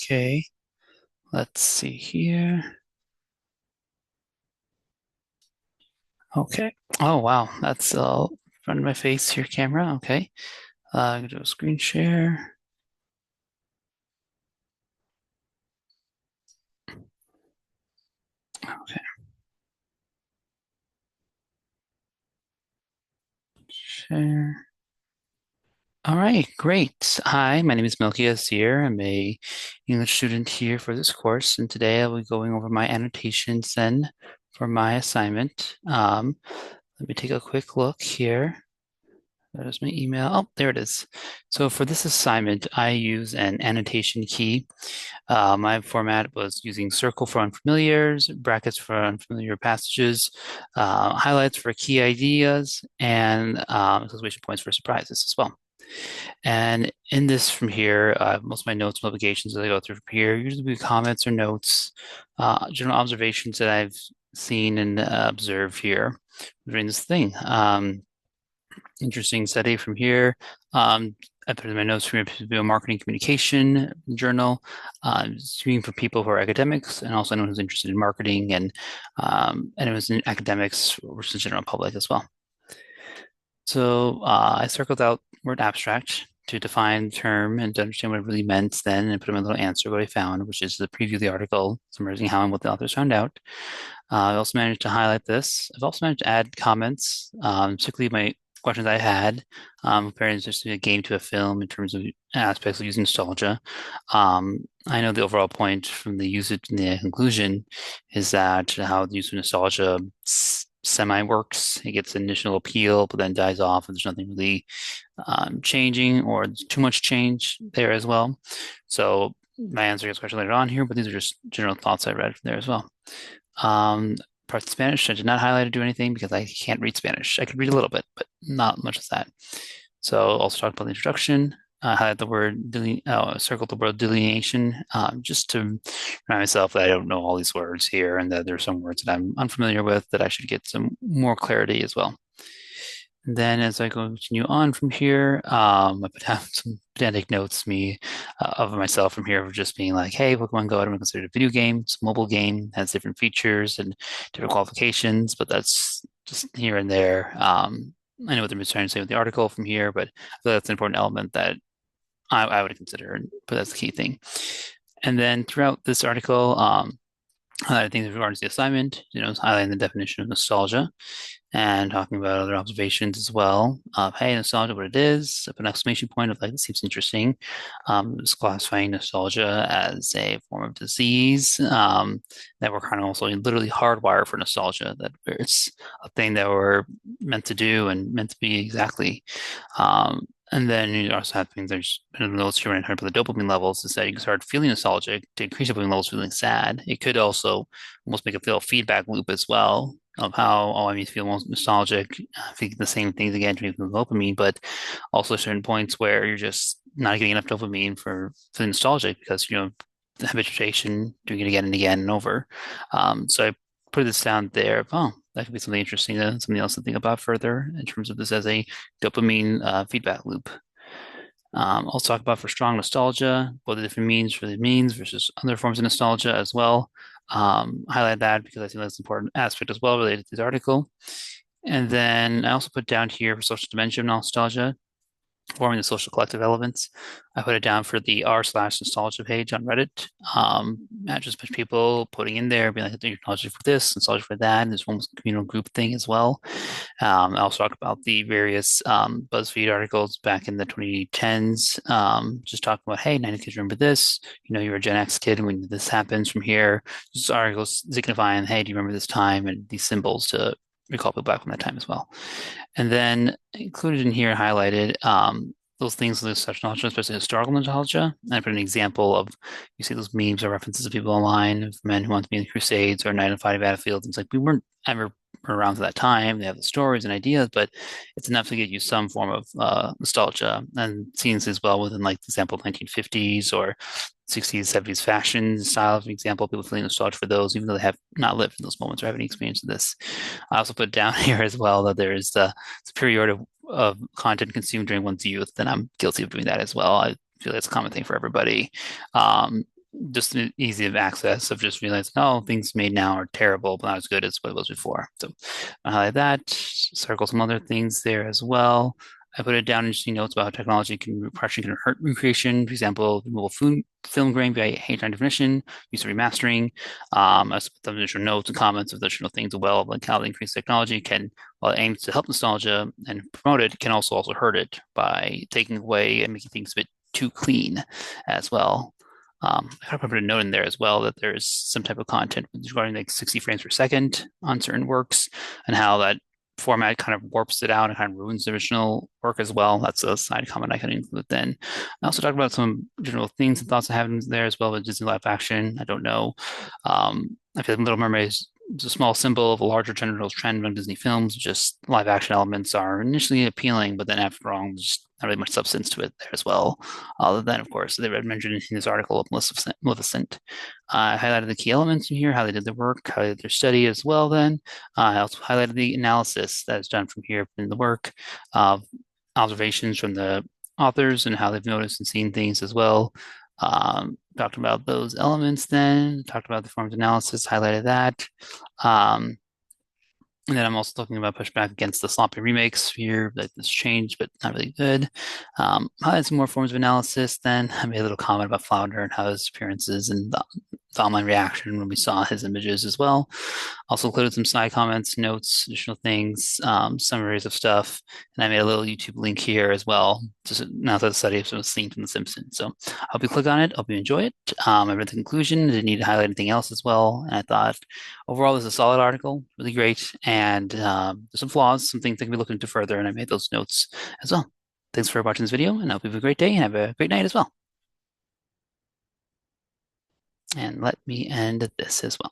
Okay, let's see here. Okay. Oh, wow. That's in front of my face here, camera. Okay. I'm gonna do a screen share. Okay. Share. All right, great. Hi, my name is Melky Azir. I'm a English student here for this course, and today I will be going over my annotations then for my assignment. Let me take a quick look here. There's my email. Oh, there it is. So for this assignment, I use an annotation key. My format was using circle for unfamiliars, brackets for unfamiliar passages, highlights for key ideas, and exclamation points for surprises as well. And in this from here, most of my notes and obligations as I go through from here usually be comments or notes, general observations that I've seen and observed here during this thing. Interesting study from here. I put in my notes from a marketing communication journal, speaking for people who are academics and also anyone who's interested in marketing and anyone who's in academics versus general public as well. So I circled out word abstract to define the term and to understand what it really meant then and put in my little answer what I found, which is the preview of the article summarizing how and what the authors found out. I also managed to highlight this. I've also managed to add comments, particularly my questions I had, comparing just a game to a film in terms of aspects of using nostalgia. I know the overall point from the usage and the conclusion is that how the use of nostalgia semi works. It gets initial appeal, but then dies off, and there's nothing really changing or too much change there as well. So my answer gets question later on here, but these are just general thoughts I read from there as well. Um, Parts of Spanish, I did not highlight or do anything because I can't read Spanish. I could read a little bit, but not much of that. So also talk about the introduction. Highlight the word, circle the word delineation, just to remind myself that I don't know all these words here and that there are some words that I'm unfamiliar with that I should get some more clarity as well. And then as I continue on from here, I would have some pedantic notes me of myself from here of just being like, hey, Pokemon Go, I don't consider it a video game. It's a mobile game, has different features and different qualifications, but that's just here and there. I know what they're trying to say with the article from here, but I feel that's an important element that I would consider, but that's the key thing. And then throughout this article, I think with regards to the assignment, highlighting the definition of nostalgia and talking about other observations as well. Hey, nostalgia, what it is, up an exclamation point of like, this seems interesting. Just classifying nostalgia as a form of disease that we're kind of also literally hardwired for nostalgia, that it's a thing that we're meant to do and meant to be exactly. And then you also have things there's notes here when I talk about the dopamine levels is that you can start feeling nostalgic to increase dopamine levels, feeling sad. It could also almost make a feel feedback loop as well of how, oh, I mean, feel most nostalgic, thinking the same things again, drinking the dopamine, but also certain points where you're just not getting enough dopamine for feeling nostalgic because, the habituation, doing it again and again and over. So I put this down there. Oh, that could be something interesting, something else to think about further in terms of this as a dopamine feedback loop. I'll talk about for strong nostalgia, what the different means for the means versus other forms of nostalgia as well. Highlight that because I think that's an important aspect as well related to this article. And then I also put down here for social dimension of nostalgia, forming the social collective elements. I put it down for the r/nostalgia page on Reddit. Just a bunch of people putting in there, being like, nostalgia for this, nostalgia for that, and there's almost communal group thing as well. I also talk about the various BuzzFeed articles back in the 2010s, just talking about, hey, 90s kids remember this. You're a Gen X kid when this happens from here. Just articles signifying, hey, do you remember this time? And these symbols to recall people back from that time as well. And then included in here, highlighted those things with such knowledge, especially historical nostalgia. And I put an example of you see those memes or references of people online of men who want to be in the Crusades or Night on Fighting Battlefield. It's like we weren't ever around for that time. They have the stories and ideas, but it's enough to get you some form of nostalgia and scenes as well within like the example 1950s or 60s, 70s fashion style, for example, people feeling nostalgia for those, even though they have not lived in those moments or have any experience of this. I also put down here as well that there is the superiority of content consumed during one's youth, and I'm guilty of doing that as well. I feel that's a common thing for everybody. just easy of access of just realizing, oh, things made now are terrible, but not as good as what it was before. So I highlight that, circle some other things there as well. I put it down in interesting notes about how technology can partially can hurt recreation. For example, mobile film grain via high definition, use of remastering. I put some additional notes and comments of additional things as well, like how the increased technology can, while it aims to help nostalgia and promote it, can also hurt it by taking away and making things a bit too clean as well. I kind of put a note in there as well that there's some type of content regarding like 60 frames per second on certain works and how that format kind of warps it out and kind of ruins the original work as well. That's a side comment I can include then. I also talked about some general things and thoughts I have in there as well with Disney live action. I don't know. I feel like Little Mermaid is a small symbol of a larger general trend on Disney films. Just live action elements are initially appealing, but then after all, just not really much substance to it there as well. Other than, of course, they read mentioned in this article of Maleficent. I highlighted the key elements in here, how they did their work, how they did their study as well. Then I also highlighted the analysis that is done from here in the work, observations from the authors and how they've noticed and seen things as well. Talked about those elements then, talked about the forms analysis, highlighted that. Um, and then I'm also talking about pushback against the sloppy remakes here, that this changed, but not really good. I had some more forms of analysis then. I made a little comment about Flounder and how his appearances and the online reaction when we saw his images as well. Also included some side comments, notes, additional things, summaries of stuff. And I made a little YouTube link here as well, just now that the study of some scenes from The Simpsons. So I hope you click on it. I hope you enjoy it. I read the conclusion. I didn't need to highlight anything else as well. And I thought overall, this is a solid article, really great. And there's some flaws, some things that can be looked into further. And I made those notes as well. Thanks for watching this video, and I hope you have a great day and have a great night as well. And let me end this as well.